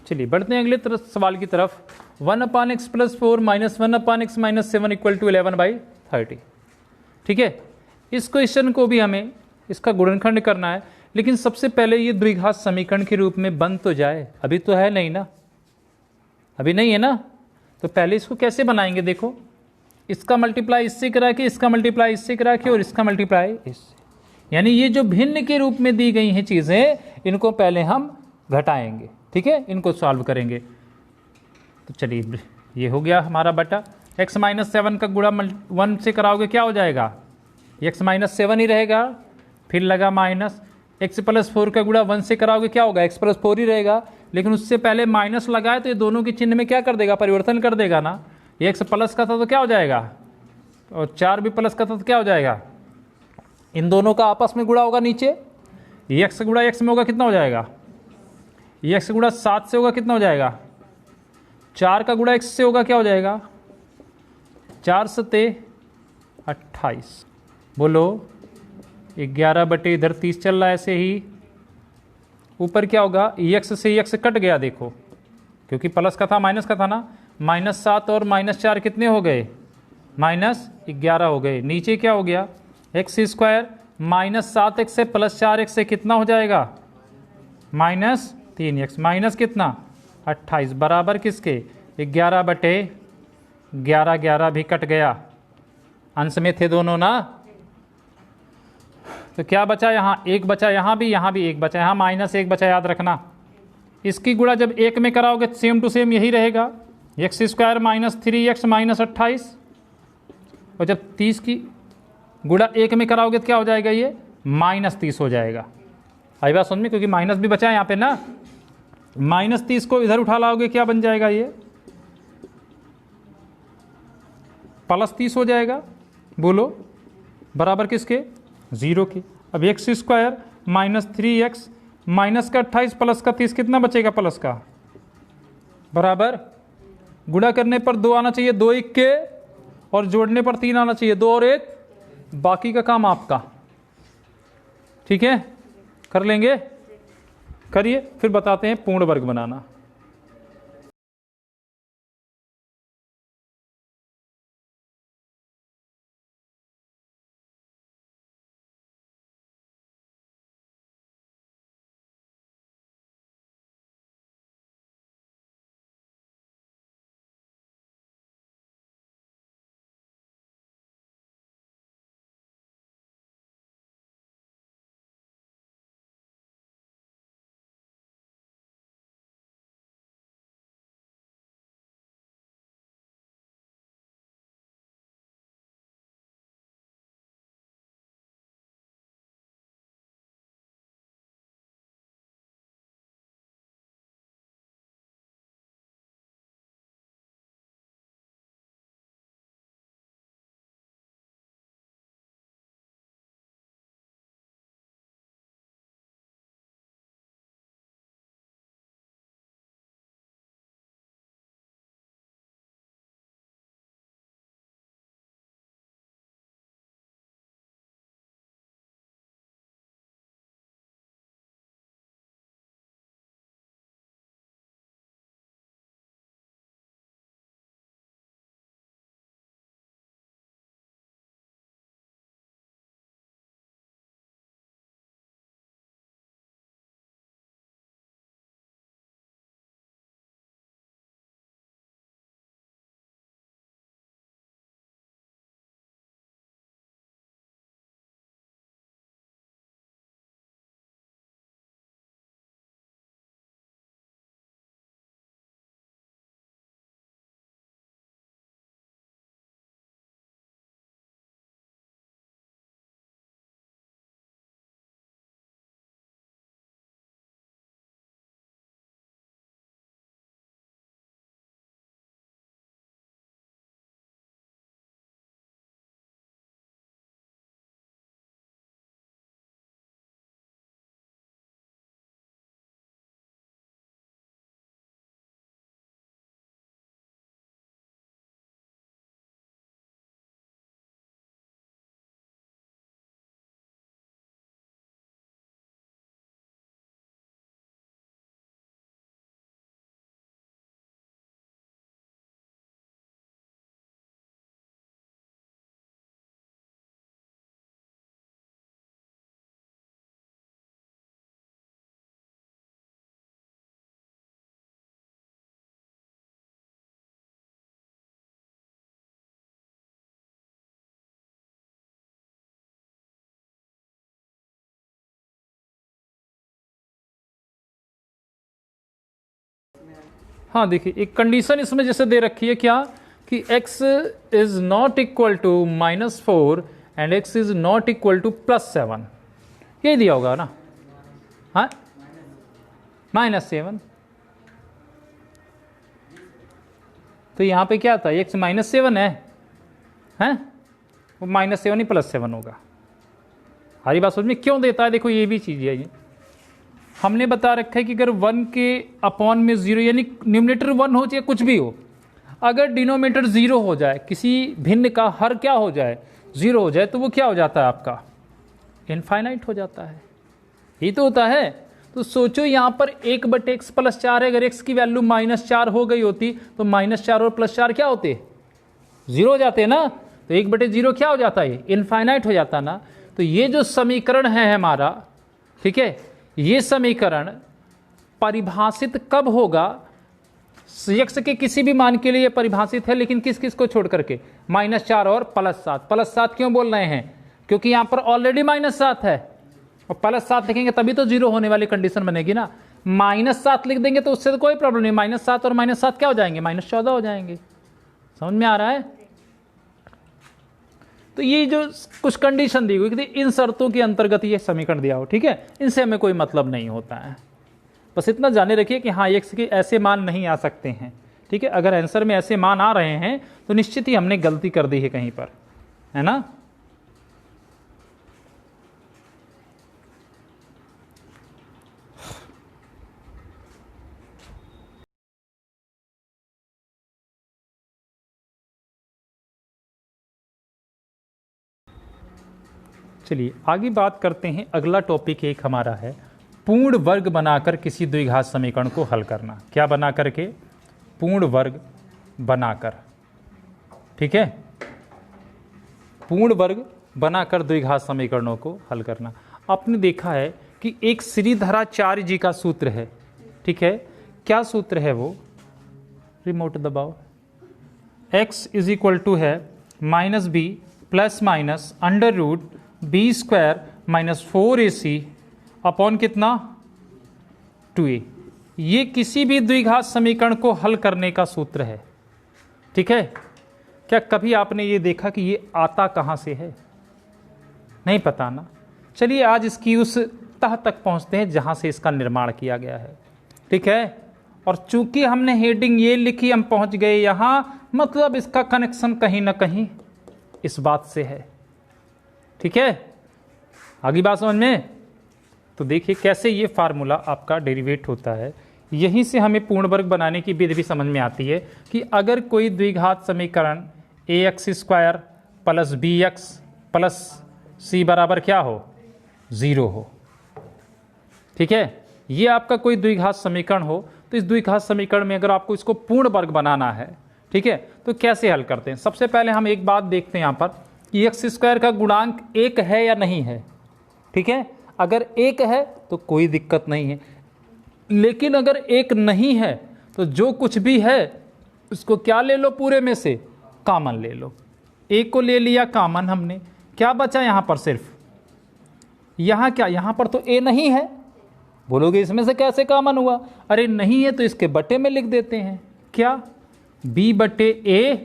चलिए बढ़ते हैं अगले तरफ सवाल की तरफ। 1/x + 4 - 1/x - 7 = 11/30। ठीक है, इस क्वेश्चन को भी हमें इसका गुणनखंड करना है, लेकिन सबसे पहले ये द्विघात समीकरण के रूप में बन तो जाए। अभी तो है नहीं ना, अभी नहीं है ना, तो पहले इसको कैसे बनाएंगे? देखो, इसका मल्टीप्लाई इससे करा के, इसका मल्टीप्लाई इससे करा के, और इसका मल्टीप्लाई इससे, यानी ये जो भिन्न के रूप में दी गई हैं चीज़ें, इनको पहले हम घटाएंगे। ठीक है, इनको सॉल्व करेंगे। तो चलिए, ये हो गया हमारा बटा। x - 7 का गुणा 1 से कराओगे क्या हो जाएगा? x - 7 ही रहेगा, फिर लगा माइनस। x + 4 का गुणा 1 से कराओगे क्या होगा? x + 4 ही रहेगा, लेकिन उससे पहले माइनस लगाए तो ये दोनों के चिन्ह में क्या कर देगा? परिवर्तन कर देगा ना। ये x प्लस का था तो क्या हो जाएगा, और 4 भी प्लस का था तो क्या हो जाएगा? इन दोनों का आपस में गुणा होगा नीचे, x गुणा x में होगा कितना हो जाएगा? x गुणा 7 से होगा कितना हो जाएगा? 4 का गुणा x से होगा क्या हो जाएगा? 4 सते 28। बोलो, 11 बटे इधर 30 चल रहा है, ऐसे ही ऊपर क्या होगा? x से x कट गया, देखो, क्योंकि प्लस का था माइनस का था ना। -7 और -4 कितने हो गए? -11 हो गए। नीचे क्या हो गया? x² -7x से +4x से कितना हो जाएगा? -3x माइनस कितना? 28 बराबर किसके? 11 बटे 11, 11 भी कट गया, अंश में थे दोनों ना। तो क्या बचा? यहाँ 1 बचा, यहाँ भी 1 बचा, यहाँ -1 बचा, याद रखना। इसकी गुणा जब 1 में कराओगे सेम टू सेम यही रहेगा, x² -3x -28, और जब 30 की गुणा 1 में कराओगे तो क्या हो जाएगा? ये -30 हो जाएगा। आई बात समझ में? क्योंकि माइनस भी बचा है यहाँ पे ना। -30 को इधर उठा लाओगे क्या बन जाएगा? ये +30 हो जाएगा। बोलो, बराबर किसके? 0 के। अब x² -3x माइनस का 28 प्लस का 30 कितना बचेगा? प्लस का, बराबर गुणा करने पर 2 आना चाहिए, 2 1 के, और जोड़ने पर 3 आना चाहिए, 2 और 1, बाकी का काम आपका। ठीक है, कर लेंगे, करिए, फिर बताते हैं पूर्ण वर्ग बनाना। हाँ देखिए, एक कंडीशन इसमें जैसे दे रखी है क्या कि x is not equal to -4 and x is not equal to +7, यही दिया होगा ना। हाँ, -7, तो यहाँ पे क्या था, x -7 है, हैं, वो -7 ही +7 होगा। हमारी बात समझ में क्यों देता है, देखो ये भी चीज़ है, ये हमने बता रखा है कि अगर 1 के अपॉन में 0 यानी न्यूमरेटर 1 हो चाहे कुछ भी हो, अगर डिनोमिनेटर 0 हो जाए, किसी भिन्न का हर क्या हो जाए, 0 हो जाए, तो वो क्या हो जाता है आपका, इनफाइनाइट हो जाता है। यही तो होता है। तो सोचो यहाँ पर 1/x + 4 है, अगर x की वैल्यू -4 हो गई होती तो -4 और +4 क्या होते, 0 हो जाते ना। तो 1/0 क्या हो जाता है, इनफाइनाइट हो जाता ना। तो ये जो समीकरण है हमारा, ठीक है, ये समीकरण परिभाषित कब होगा, x के किसी भी मान के लिए परिभाषित है, लेकिन किस किस को छोड़ करके, -4 और +7। +7 क्यों बोल रहे हैं, क्योंकि यहाँ पर ऑलरेडी -7 है, और +7 लिखेंगे तभी तो 0 होने वाली कंडीशन बनेगी ना। -7 लिख देंगे तो उससे तो कोई प्रॉब्लम नहीं, -7 और -7 क्या हो जाएंगे, -14 हो जाएंगे। समझ में आ रहा है। तो ये जो कुछ कंडीशन दी हुई कि इन शर्तों के अंतर्गत ये समीकरण दिया हो, ठीक है, इनसे हमें कोई मतलब नहीं होता है। बस इतना जाने रखिए कि हाँ x के ऐसे मान नहीं आ सकते हैं, ठीक है। अगर आंसर में ऐसे मान आ रहे हैं तो निश्चित ही हमने गलती कर दी है कहीं पर, है ना। चलिए आगे बात करते हैं। अगला टॉपिक एक हमारा है पूर्ण वर्ग बनाकर किसी द्विघात समीकरण को हल करना। क्या बना करके, पूर्ण वर्ग बनाकर, ठीक है, पूर्ण वर्ग बनाकर द्विघात समीकरणों को हल करना। आपने देखा है कि एक श्रीधराचार्य जी का सूत्र है, ठीक है, क्या सूत्र है वो, रिमोट दबाओ, x इज इक्वल टू है -b plus minus √b² - 4ac upon कितना 2a। ये किसी भी द्विघात समीकरण को हल करने का सूत्र है, ठीक है। क्या कभी आपने ये देखा कि ये आता कहाँ से है, नहीं पता ना। चलिए आज इसकी उस तह तक पहुँचते हैं जहाँ से इसका निर्माण किया गया है, ठीक है। और चूंकि हमने हेडिंग ये लिखी, हम पहुँच गए यहाँ, मतलब इसका कनेक्शन कहीं ना कहीं इस बात से है, ठीक है। आगे बात समझ में। तो देखिए कैसे ये फार्मूला आपका डेरिवेट होता है। यहीं से हमें पूर्ण वर्ग बनाने की विधि भी समझ में आती है कि अगर कोई द्विघात समीकरण ax² + bx + c बराबर क्या हो, 0 हो, ठीक है। ये आपका कोई द्विघात समीकरण हो, तो इस द्विघात समीकरण में अगर आपको इसको पूर्ण वर्ग बनाना है, ठीक है, तो कैसे हल करते हैं। सबसे पहले हम एक बात देखते हैं यहाँ पर कि x² का गुणांक 1 है या नहीं है, ठीक है। अगर 1 है तो कोई दिक्कत नहीं है, लेकिन अगर 1 नहीं है तो जो कुछ भी है उसको क्या ले लो, पूरे में से कॉमन ले लो। 1 को ले लिया कॉमन हमने, क्या बचा यहाँ पर, सिर्फ यहाँ क्या, यहाँ पर तो a नहीं है। बोलोगे इसमें से कैसे कॉमन हुआ, अरे नहीं है तो इसके बटे में लिख देते हैं, क्या b/a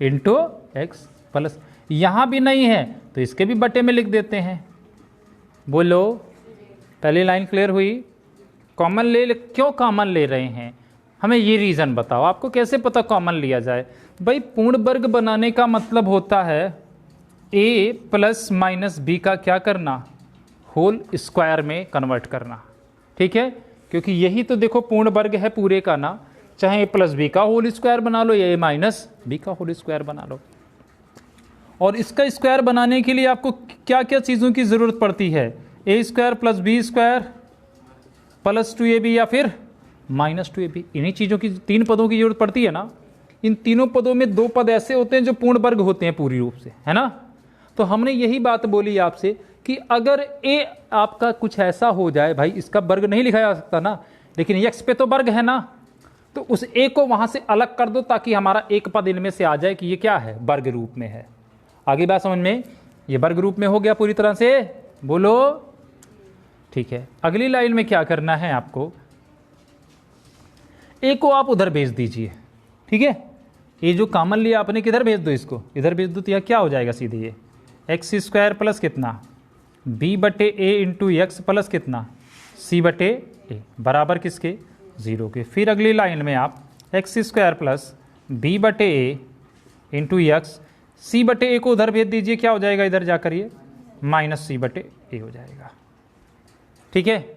× x प्लस, यहाँ भी नहीं है तो इसके भी बटे में लिख देते हैं। बोलो पहली लाइन क्लियर हुई। कॉमन क्यों कॉमन ले रहे हैं, हमें ये रीज़न बताओ। आपको कैसे पता कॉमन लिया जाए, भाई पूर्ण वर्ग बनाने का मतलब होता है a ± b का क्या करना, होल स्क्वायर में कन्वर्ट करना, ठीक है। क्योंकि यही तो देखो पूर्ण वर्ग है पूरे का ना, चाहे a + b का होल स्क्वायर बना लो या a - b का होल स्क्वायर बना लो। और इसका स्क्वायर बनाने के लिए आपको क्या क्या चीज़ों की ज़रूरत पड़ती है, a² + b² + 2ab या फिर -2ab। इन्हीं चीज़ों की, 3 पदों की जरूरत पड़ती है ना। इन तीनों पदों में 2 पद ऐसे होते हैं जो पूर्ण वर्ग होते हैं पूरी रूप से, है ना। तो हमने यही बात बोली आपसे कि अगर a आपका कुछ ऐसा हो जाए, भाई इसका वर्ग नहीं लिखा जा सकता ना, लेकिन x पे तो वर्ग है ना, तो उस a को वहाँ से अलग कर दो ताकि हमारा एक पद इनमें से आ जाए कि ये क्या है, वर्ग रूप में है। आगे बात समझ में, ये वर्ग रूप में हो गया पूरी तरह से, बोलो ठीक है। अगली लाइन में क्या करना है आपको, ए को आप उधर भेज दीजिए, ठीक है। ये जो कॉमन लिया आपने किधर भेज दो, इसको इधर भेज दो, तो यह क्या हो जाएगा सीधे ये एक्स स्क्वायर प्लस कितना बी बटे ए इंटू एक्स प्लस कितना सी बटे ए बराबर किसके 0 के। फिर अगली लाइन में आप एक्स स्क्वायर प्लस बी बटे ए इंटू एक्स सी बटे ए को उधर भेज दीजिए, क्या हो जाएगा इधर जाकर ये माइनस सी बटे ए हो जाएगा, ठीक है।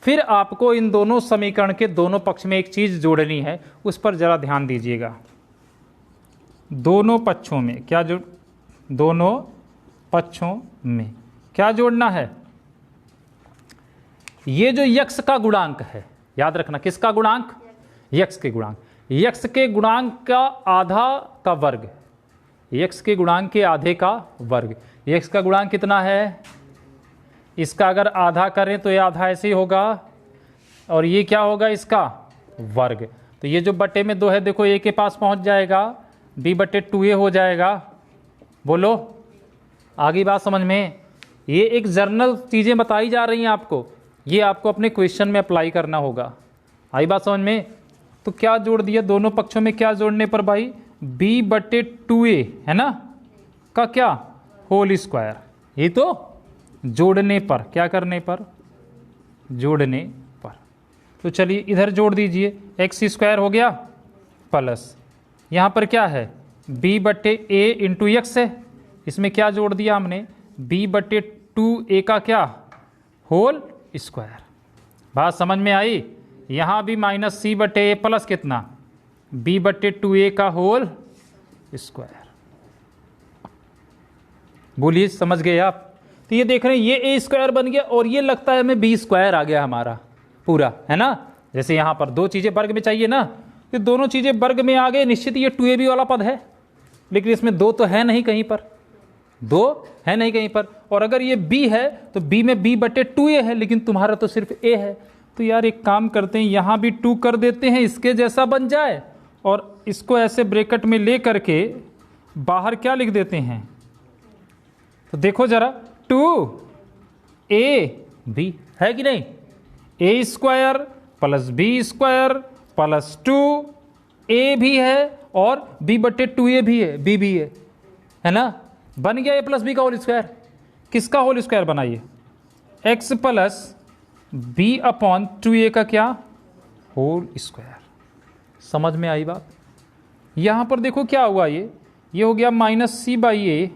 फिर आपको इन दोनों समीकरण के दोनों पक्ष में एक चीज़ जोड़नी है, उस पर ज़रा ध्यान दीजिएगा। दोनों पक्षों में क्या जोड़, दोनों पक्षों में क्या जोड़ना है, ये जो यक्स का गुणांक है, याद रखना किसका गुणांक, यक्स के गुणांक, यक्स के गुणांक का आधा का वर्ग, यक्स के गुणांक के आधे का वर्ग। यक्स का गुणांक कितना है, इसका अगर आधा करें तो ये आधा ऐसे ही होगा, और ये क्या होगा इसका वर्ग। तो ये जो बटे में 2 है देखो ए के पास पहुंच जाएगा, बी बटे 2a हो जाएगा। बोलो आगे बात समझ में। ये एक जर्नल चीज़ें बताई जा रही हैं आपको, ये आपको अपने क्वेश्चन में अप्लाई करना होगा। आई बात समझ में। तो क्या जोड़ दिया दोनों पक्षों में, क्या जोड़ने पर भाई b बटे 2a है ना का क्या होल स्क्वायर, ये तो जोड़ने पर, क्या करने पर, जोड़ने पर। तो चलिए इधर जोड़ दीजिए, एक्स स्क्वायर हो गया प्लस यहाँ पर क्या है b बटे ए इंटू एक्स है, इसमें क्या जोड़ दिया हमने b बटे 2a का क्या होल स्क्वायर। बात समझ में आई। यहाँ भी माइनस सी बटे ए प्लस कितना b बटे 2a का होल स्क्वायर। बोलिए समझ गए आप। तो ये देख रहे हैं ये ए स्क्वायर बन गया, और ये लगता है हमें बी स्क्वायर आ गया हमारा पूरा, है ना। जैसे यहाँ पर 2 चीज़ें वर्ग में चाहिए ना, ये दोनों चीज़ें वर्ग में आ गए, निश्चित ये 2ab वाला पद है, लेकिन इसमें 2 तो है नहीं कहीं पर, 2 है नहीं कहीं पर। और अगर ये b है तो b में b बटे 2a है, लेकिन तुम्हारा तो सिर्फ a है। तो यार एक काम करते हैं, यहाँ भी 2 कर देते हैं, इसके जैसा बन जाए, और इसको ऐसे ब्रैकेट में ले करके बाहर क्या लिख देते हैं, तो देखो जरा 2ab है कि नहीं, a square plus b square plus 2a भी है और b बटे 2a भी है, b भी है ना। बन गया a प्लस b का होल स्क्वायर। किसका होल स्क्वायर बनाइए, x plus b upon 2a का क्या होल स्क्वायर। समझ में आई बात। यहाँ पर देखो क्या हुआ, ये हो गया minus c by a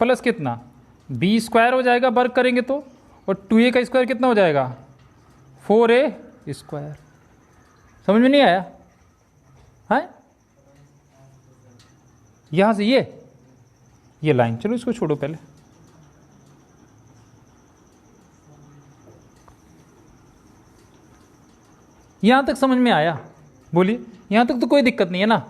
plus कितना b स्क्वायर हो जाएगा वर्ग करेंगे तो, और 2a का स्क्वायर कितना हो जाएगा 4a स्क्वायर। समझ में नहीं आया है। यहाँ से ये लाइन, चलो इसको छोड़ो पहले। यहाँ तक समझ में आया, बोलिए। यहाँ तक तो कोई दिक्कत नहीं है ना।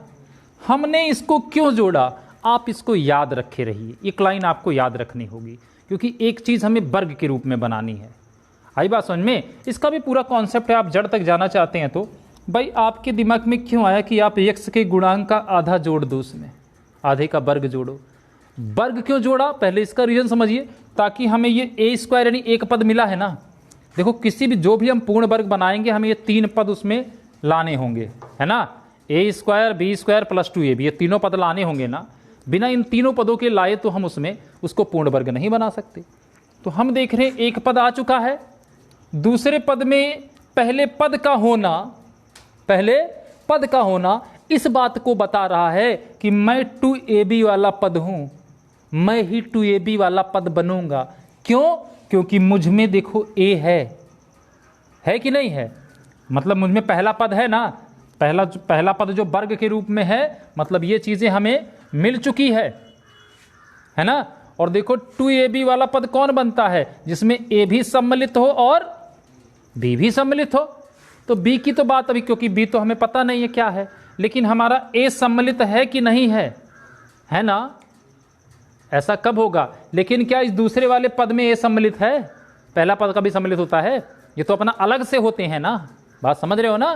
हमने इसको क्यों जोड़ा, आप इसको याद रखे रहिए, एक लाइन आपको याद रखनी होगी, क्योंकि एक चीज़ हमें वर्ग के रूप में बनानी है। आई बात समझ में। इसका भी पूरा कॉन्सेप्ट है, आप जड़ तक जाना चाहते हैं तो भाई आपके दिमाग में क्यों आया कि आप x के गुणांक का आधा जोड़ दो, उसमें आधे का वर्ग जोड़ो। वर्ग क्यों जोड़ा, पहले इसका रीज़न समझिए, ताकि हमें ये a स्क्वायर यानी एक पद मिला है ना। देखो किसी भी जो भी हम पूर्ण वर्ग बनाएंगे, हमें ये 3 पद उसमें लाने होंगे, है ना। a square b square plus 2ab, ये तीनों पद लाने होंगे ना। बिना इन तीनों पदों के लाए तो हम उसमें उसको पूर्ण वर्ग नहीं बना सकते। तो हम देख रहे हैं एक पद आ चुका है, दूसरे पद में पहले पद का होना इस बात को बता रहा है कि मैं 2ab वाला पद हूं, मैं ही 2ab वाला पद बनूंगा। क्यों, क्योंकि मुझ में देखो a है कि नहीं है, मतलब मुझ में पहला पद है ना, पहला पद जो वर्ग के रूप में है, मतलब ये चीजें हमें मिल चुकी है ना। और देखो 2ab वाला पद कौन बनता है, जिसमें a भी सम्मिलित हो और b भी सम्मिलित हो। तो b की तो बात अभी, क्योंकि b तो हमें पता नहीं है क्या है, लेकिन हमारा a सम्मिलित है कि नहीं है ना। ऐसा कब होगा, लेकिन क्या इस दूसरे वाले पद में a सम्मिलित है, पहला पद का भी सम्मिलित होता है, ये तो अपना अलग से होते हैं ना। बात समझ रहे हो ना।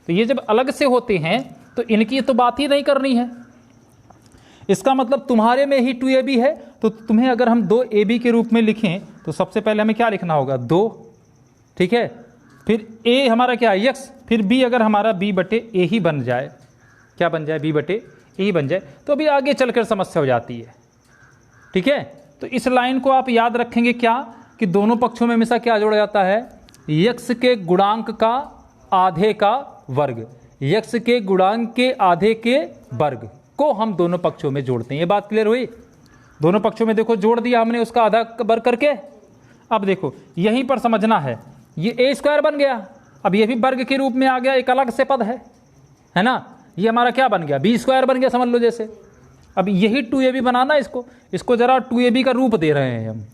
तो ये जब अलग से होते हैं तो इनकी तो बात ही नहीं करनी है। इसका मतलब तुम्हारे में ही 2ab है, तो तुम्हें अगर हम 2ab के रूप में लिखें तो सबसे पहले हमें क्या लिखना होगा 2, ठीक है। फिर a हमारा क्या है x, फिर b अगर हमारा b बटे a ही बन जाए, क्या बन जाए, b बटे a ही बन जाए, तो अभी आगे चलकर समस्या हो जाती है। ठीक है, तो इस लाइन को आप याद रखेंगे क्या, कि दोनों पक्षों में हमेशा क्या जोड़ा जाता है, x के गुणांक का आधे का वर्ग, x के गुणांक के आधे के वर्ग को हम दोनों पक्षों में जोड़ते हैं। ये बात क्लियर हुई, दोनों पक्षों में देखो जोड़ दिया हमने उसका आधा वर्ग करके। अब देखो यहीं पर समझना है, ये ए स्क्वायर बन गया, अब ये भी वर्ग के रूप में आ गया, एक अलग से पद है ना, ये हमारा क्या बन गया, बी स्क्वायर बन गया, समझ लो जैसे। अब यही 2ab बनाना, इसको जरा 2ab का रूप दे रहे हैं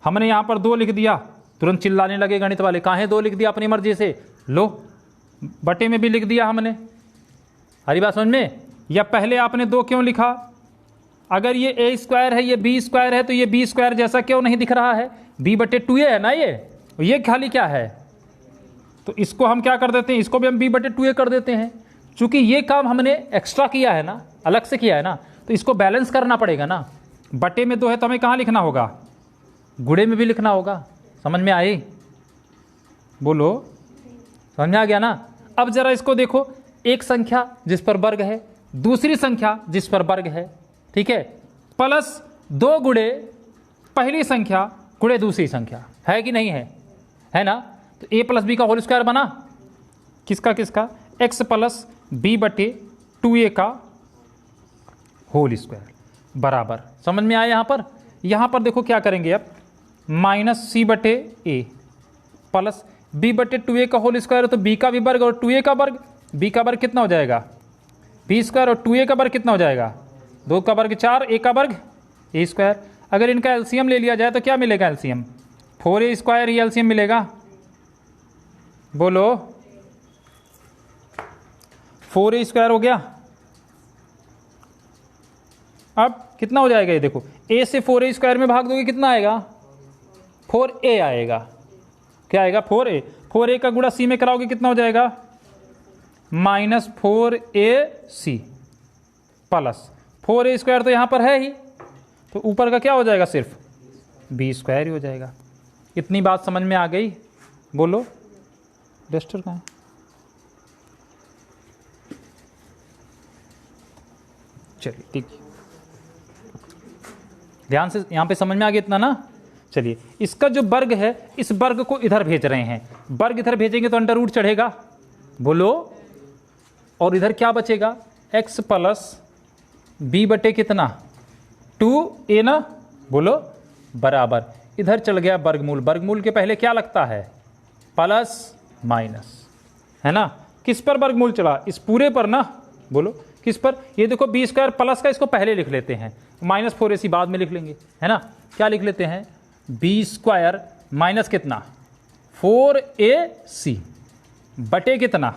हमने यहाँ पर 2 लिख दिया, तुरंत चिल्लाने लगे गणित वाले, काहे 2 लिख दिया अपनी मर्जी से, लो बटे में भी लिख दिया हमने, हरी बात समझ में। या पहले आपने 2 क्यों लिखा, अगर ये ए स्क्वायर है ये बी स्क्वायर है तो ये बी स्क्वायर जैसा क्यों नहीं दिख रहा है, b बटे 2a है ना, ये खाली क्या है, तो इसको हम क्या कर देते हैं, इसको भी हम b बटे 2a कर देते हैं। चूंकि ये काम हमने एक्स्ट्रा किया है ना, अलग से किया है ना, तो इसको बैलेंस करना पड़ेगा ना, बटे में 2 है तो हमें कहाँ लिखना होगा, गुणे में भी लिखना होगा। समझ में आई, बोलो समझ में आ गया ना। अब जरा इसको देखो, एक संख्या जिस पर वर्ग है, दूसरी संख्या जिस पर वर्ग है, ठीक है, प्लस 2 गुणे पहली संख्या गुणे दूसरी संख्या, है कि नहीं है ना। तो a प्लस बी का होल स्क्वायर बना, किसका x प्लस बी बटे 2a का होल स्क्वायर बराबर, समझ में आया। यहाँ पर देखो क्या करेंगे, अब माइनस c बटे a प्लस b बटे 2a का होल स्क्वायर, तो b का भी वर्ग और 2a का वर्ग, b का वर्ग कितना हो जाएगा, b स्क्वायर, और 2a का वर्ग कितना हो जाएगा, 2 का वर्ग 4, a का वर्ग a स्क्वायर। अगर इनका एलसीएम ले लिया जाए तो क्या मिलेगा, एलसीएम 4a स्क्वायर ही एलसीएम मिलेगा, बोलो 4a स्क्वायर हो गया। अब कितना हो जाएगा, ये देखो a से 4a स्क्वायर में भाग दोगे कितना आएगा, 4a आएगा, क्या आएगा 4a का गुणा c में कराओगे कितना हो जाएगा, minus 4ac plus 4a square तो यहाँ पर है ही, तो ऊपर का क्या हो जाएगा, सिर्फ b स्क्वायर ही हो जाएगा। इतनी बात समझ में आ गई, बोलो डस्टर कहाँ है, चलिए ठीक, ध्यान से यहाँ पे समझ में आ गया इतना ना। चलिए इसका जो वर्ग है, इस वर्ग को इधर भेज रहे हैं, वर्ग इधर भेजेंगे तो अंडर रूट चढ़ेगा, बोलो, और इधर क्या बचेगा, x प्लस b बटे कितना 2a ना, बोलो बराबर, इधर चल गया वर्गमूल, वर्गमूल के पहले क्या लगता है, प्लस माइनस, है ना। किस पर वर्गमूल चला, इस पूरे पर ना, बोलो किस पर, ये देखो b स्क्वायर प्लस का इसको पहले लिख लेते हैं, माइनस 4ac बाद में लिख लेंगे, है ना। क्या लिख लेते हैं, b स्क्वायर माइनस कितना 4ac बटे कितना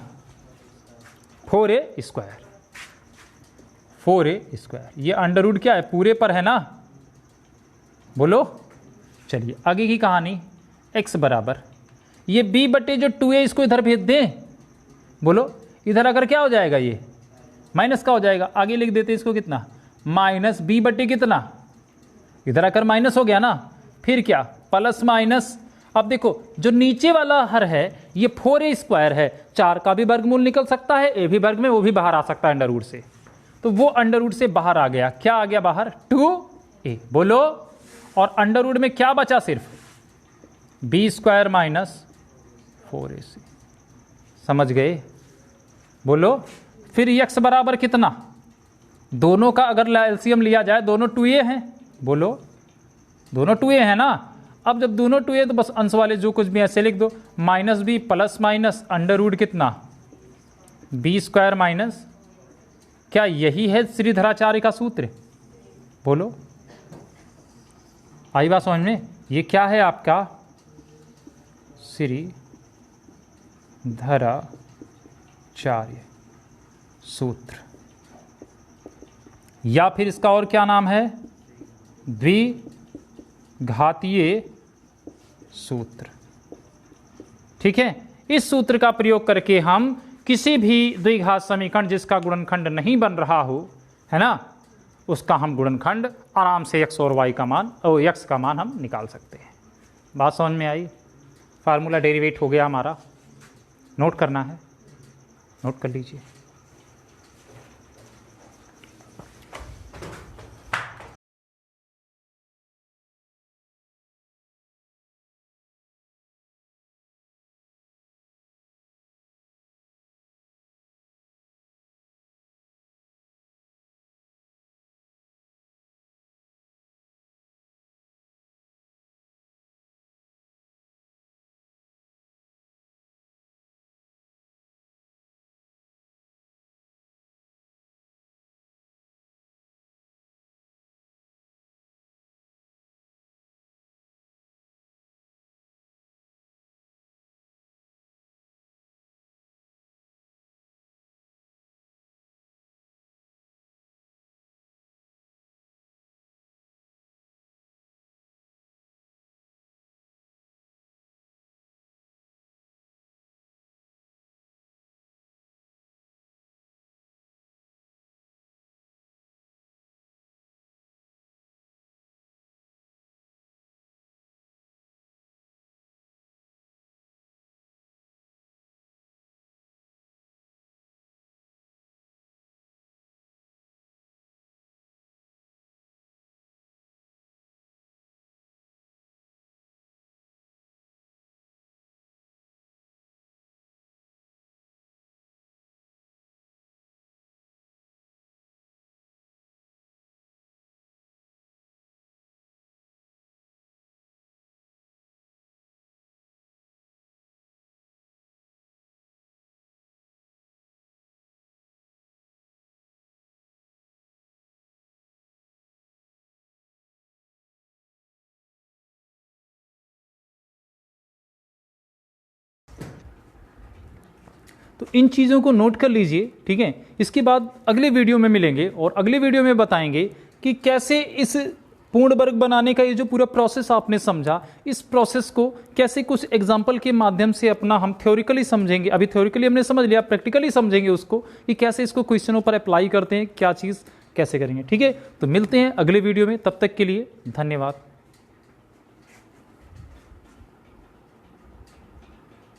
4a स्क्वायर, 4a स्क्वायर, ये अंडर रूट क्या है, पूरे पर है ना, बोलो। चलिए आगे की कहानी, x बराबर ये b बटे जो 2a, इसको इधर भेज दें, बोलो इधर अगर क्या हो जाएगा, ये माइनस का हो जाएगा, आगे लिख देते इसको कितना, माइनस b बटे कितना, इधर आकर माइनस हो गया ना, फिर क्या प्लस माइनस। अब देखो जो नीचे वाला हर है ये 4a स्क्वायर है, 4 का भी वर्गमूल निकल सकता है, a भी वर्ग में, वो भी बाहर आ सकता है अंडर रूट से, तो वो अंडर रूट से बाहर आ गया, क्या आ गया बाहर 2a, बोलो, और अंडर रूट में क्या बचा, सिर्फ b स्क्वायर माइनस 4ac, समझ गए, बोलो। फिर x बराबर कितना, दोनों का अगर एलसीएम लिया जाए, दोनों 2a हैं, बोलो दोनों 2a है ना। अब जब दोनों 2a तो बस अंश वाले जो कुछ भी ऐसे लिख दो, minus b plus minus under root कितना b स्क्वायर माइनस, क्या यही है श्रीधराचार्य का सूत्र, बोलो, आई बात समझ में। ये क्या है आपका श्रीधराचार्य सूत्र, या फिर इसका और क्या नाम है, द्विघातीय सूत्र, ठीक है। इस सूत्र का प्रयोग करके हम किसी भी द्विघात समीकरण जिसका गुणनखंड नहीं बन रहा हो, है ना, उसका हम गुणनखंड आराम से x और y का मान और x का मान हम निकाल सकते हैं। बात समझ में आई, फार्मूला डेरिवेट हो गया हमारा। नोट करना है, नोट कर लीजिए। तो इन चीज़ों को नोट कर लीजिए, ठीक है। इसके बाद अगले वीडियो में मिलेंगे और अगले वीडियो में बताएंगे कि कैसे इस पूर्ण वर्ग बनाने का ये जो पूरा प्रोसेस आपने समझा, इस प्रोसेस को कैसे कुछ एग्जाम्पल के माध्यम से अपना हम थ्योरिकली समझेंगे। अभी थ्योरिकली हमने समझ लिया, प्रैक्टिकली समझेंगे उसको कि कैसे इसको क्वेश्चनों पर अप्लाई करते हैं, क्या चीज़ कैसे करेंगे, ठीक है। तो मिलते हैं अगले वीडियो में, तब तक के लिए धन्यवाद।